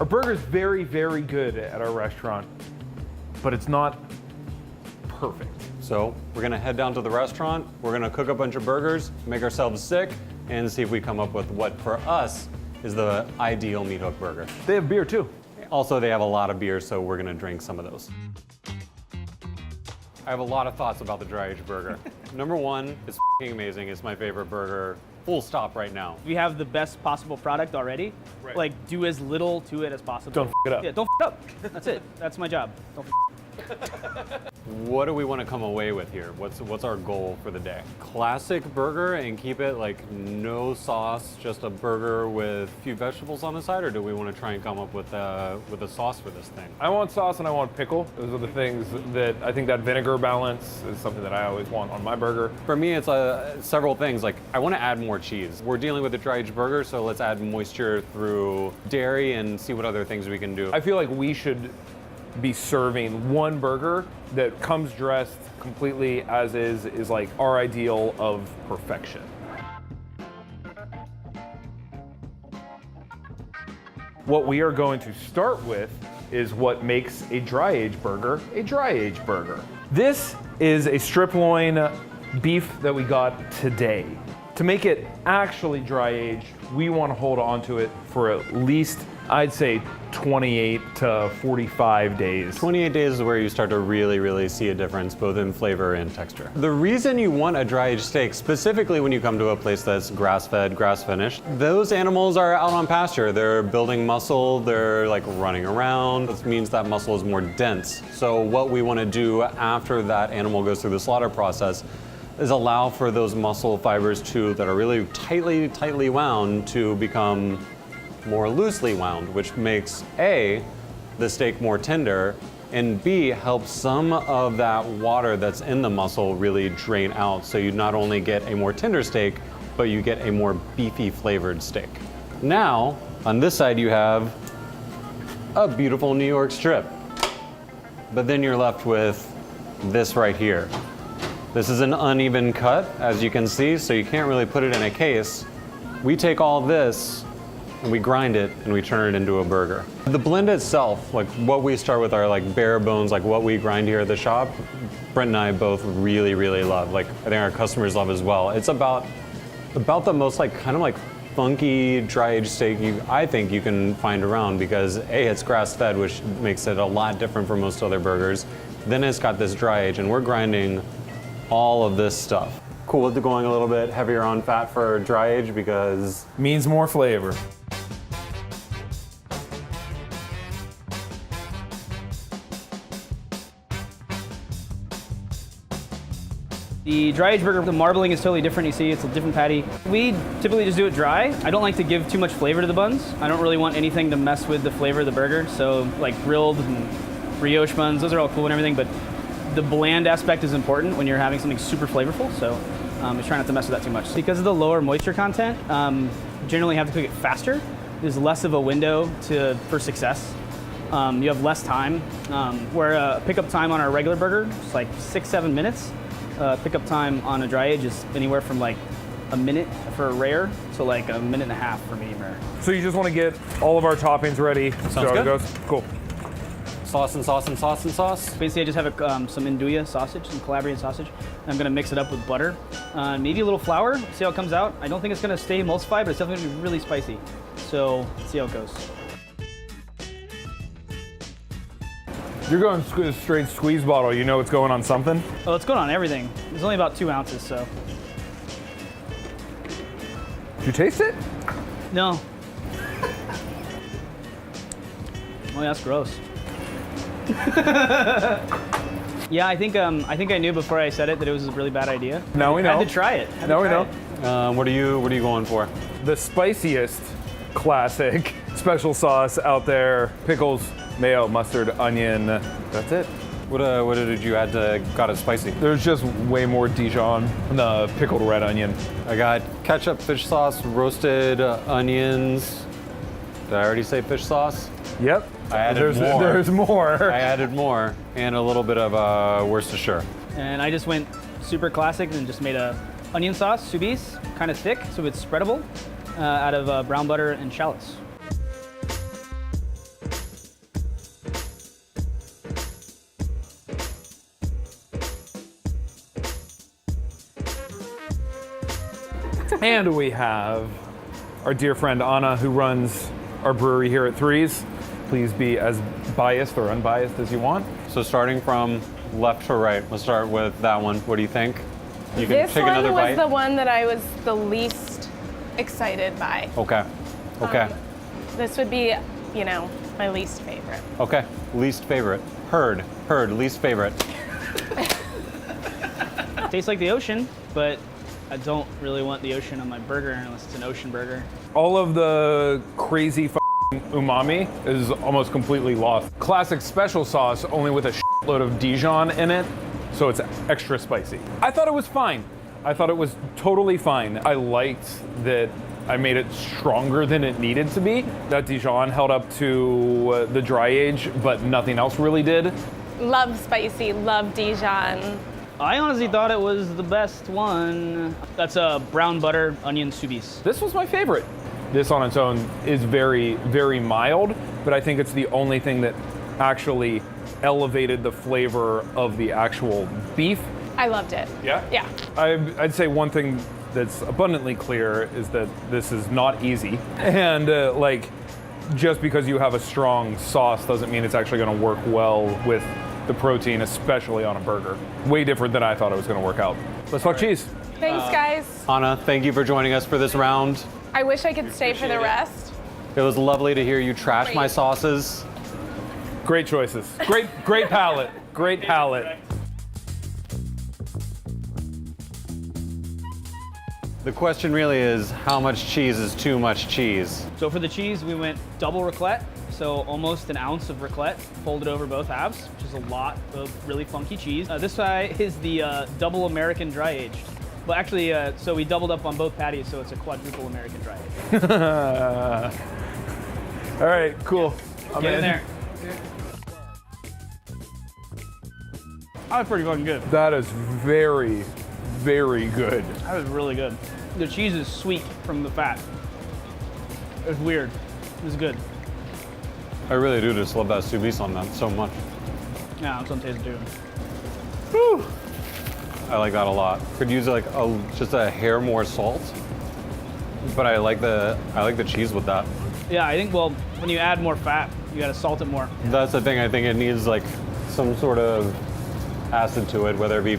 Our burger's very, very good at our restaurant, but it's not perfect. So we're gonna head down to the restaurant, we're gonna cook a bunch of burgers, make ourselves sick, and see if we come up with what, for us, is the ideal meat hook burger. They have beer too. Also, they have a lot of beer, so we're gonna drink some of those. I have a lot of thoughts about the dry aged burger. Number one, it's f***ing amazing. It's my favorite burger. Full stop right now. We have the best possible product already. Right. Like, do as little to it as possible. Don't f it up. Yeah, don't f it up. That's it. That's my job. Don't f What do we want to come away with here? What's our goal for the day? Classic burger and keep it like no sauce, just a burger with a few vegetables on the side, or do we want to try and come up with a sauce for this thing? I want sauce and I want pickle. Those are the things that I think that vinegar balance is something that I always want on my burger. For me, it's several things. Like, I want to add more cheese. We're dealing with a dry aged burger, so let's add moisture through dairy and see what other things we can do. I feel like we should be serving one burger that comes dressed completely as is like our ideal of perfection. What we are going to start with is what makes a dry aged burger a dry aged burger. This is a strip loin beef that we got today. To make it actually dry aged, we want to hold on to it for at least, I'd say, 28 to 45 days. 28 days is where you start to really see a difference, both in flavor and texture. The reason you want a dry aged steak, specifically when you come to a place that's grass-fed, grass-finished, those animals are out on pasture. They're building muscle, they're like running around. This means that muscle is more dense. So what we want to do after that animal goes through the slaughter process is allow for those muscle fibers that are really tightly wound to become more loosely wound, which makes A, the steak more tender, and B, helps some of that water that's in the muscle really drain out. So you not only get a more tender steak, but you get a more beefy flavored steak. Now, on this side you have a beautiful New York strip. But then you're left with this right here. This is an uneven cut, as you can see, so you can't really put it in a case. We take all this and we grind it and we turn it into a burger. The blend itself, like what we start with, are like bare bones, like what we grind here at the shop, Brent and I both really love. Like, I think our customers love as well. It's about the most like kind of like funky dry aged steak I think you can find around, because A, it's grass fed, which makes it a lot different from most other burgers. Then it's got this dry age, and we're grinding all of this stuff. Cool with going a little bit heavier on fat for dry age because Means more flavor. The dry aged burger, the marbling is totally different. You see, it's a different patty. We typically just do it dry. I don't like to give too much flavor to the buns. I don't really want anything to mess with the flavor of the burger. So like grilled and brioche buns, those are all cool and everything, but the bland aspect is important when you're having something super flavorful. So just try not to mess with that too much. Because of the lower moisture content, generally have to cook it faster. There's less of a window for success. You have less time. Where pickup time on our regular burger is like 6-7 minutes. Pickup time on a dry age is anywhere from like a minute for a rare to like a minute and a half for medium rare. So you just want to get all of our toppings ready. Sounds good. It goes. Cool. sauce and sauce and sauce and sauce. Basically, I just have some andouille sausage, some Calabrian sausage. I'm gonna mix it up with butter, maybe a little flour, see how it comes out. I don't think it's gonna stay emulsified, but it's definitely gonna be really spicy. So, let's see how it goes. You're going straight squeeze bottle. You know what's going on something? Oh, it's going on everything. It's only about 2 ounces, so. Did you taste it? No. Oh, yeah, that's gross. Yeah, I think I knew before I said it that it was a really bad idea. Now we know. I had to try it. Now we know. What are you going for? The spiciest classic special sauce out there. Pickles, mayo, mustard, onion. That's it. What did you add to got it spicy? There's just way more Dijon in the pickled red onion. I got ketchup, fish sauce, roasted onions. Did I already say fish sauce? Yep. I added more. There's more. I added more, and a little bit of Worcestershire. And I just went super classic and just made a onion sauce, soubise, kind of thick, so it's spreadable, out of brown butter and shallots. And we have our dear friend Anna, who runs our brewery here at Threes. Please be as biased or unbiased as you want. So starting from left to right, let's start with that one. What do you think? You can This take one another was bite. the one that I was the least excited by. Okay. Okay. This would be, you know, my least favorite. Okay. Least favorite. Heard. Least favorite. Tastes like the ocean, but I don't really want the ocean on my burger unless it's an ocean burger. All of the crazy umami is almost completely lost. Classic special sauce, only with a shitload of Dijon in it, so it's extra spicy. I thought it was fine. I thought it was totally fine. I liked that I made it stronger than it needed to be. That Dijon held up to the dry age, but nothing else really did. Love spicy, love Dijon. I honestly thought it was the best one. That's a brown butter onion soubise. This was my favorite. This on its own is very, very mild, but I think it's the only thing that actually elevated the flavor of the actual beef. I loved it. Yeah? Yeah. I'd say one thing that's abundantly clear is that this is not easy. And like, just because you have a strong sauce doesn't mean it's actually gonna work well with the protein, especially on a burger. Way different than I thought it was gonna work out. Let's talk cheese. Thanks, guys. Anna, thank you for joining us for this round. I wish I could stay for the rest. It was lovely to hear you trash my Great. sauces. Great choices. Great palate. Great palate. The question really is, how much cheese is too much cheese? So for the cheese, we went double raclette, so almost an ounce of raclette folded over both halves, which is a lot of really funky cheese. This side is the double American dry aged. Well, actually, so we doubled up on both patties, so it's a quadruple American dry aged. All right, cool. Get in there. That was pretty fucking good. That is very, very good. That was really good. The cheese is sweet from the fat. It's weird. It was good. I really do just love that soubise on that so much. Yeah, it's on taste too. I like that a lot. Could use like just a hair more salt, but I like the cheese with that. Yeah, I think, well, when you add more fat, you gotta salt it more. That's the thing. I think it needs like some sort of acid to it, whether it be,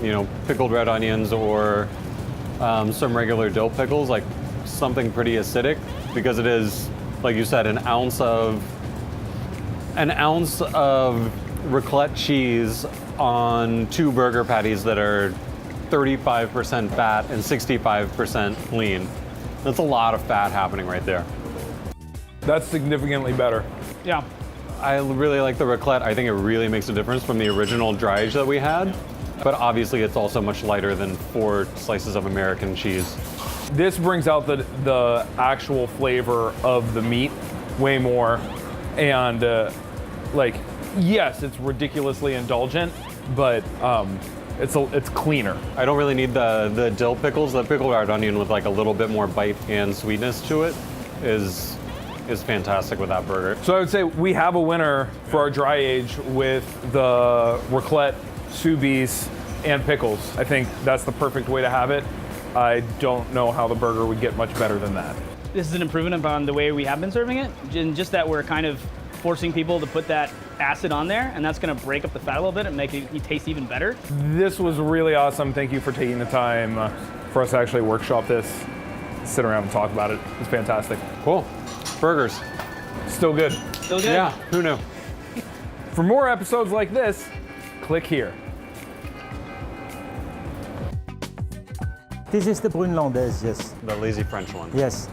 you know, pickled red onions or some regular dill pickles, like something pretty acidic, because it is, like you said, an ounce of raclette cheese on 2 burger patties that are 35% fat and 65% lean. That's a lot of fat happening right there. That's significantly better. Yeah. I really like the raclette. I think it really makes a difference from the original dry age that we had. But obviously it's also much lighter than 4 slices of American cheese. This brings out the actual flavor of the meat way more. And like, yes, it's ridiculously indulgent, but it's cleaner. I don't really need the dill pickles. The pickled red onion with like a little bit more bite and sweetness to it is fantastic with that burger. So I would say we have a winner for our dry age with the raclette, soubise, and pickles. I think that's the perfect way to have it. I don't know how the burger would get much better than that. This is an improvement upon the way we have been serving it, and just that we're kind of forcing people to put that acid on there, and that's gonna break up the fat a little bit and make it taste even better. This was really awesome. Thank you for taking the time for us to actually workshop this, sit around and talk about it. It's fantastic. Cool. Burgers. Still good. Still good? Yeah, who knew? For more episodes like this, click here. This is the Brunlandaise, yes. The lazy French one. Yes.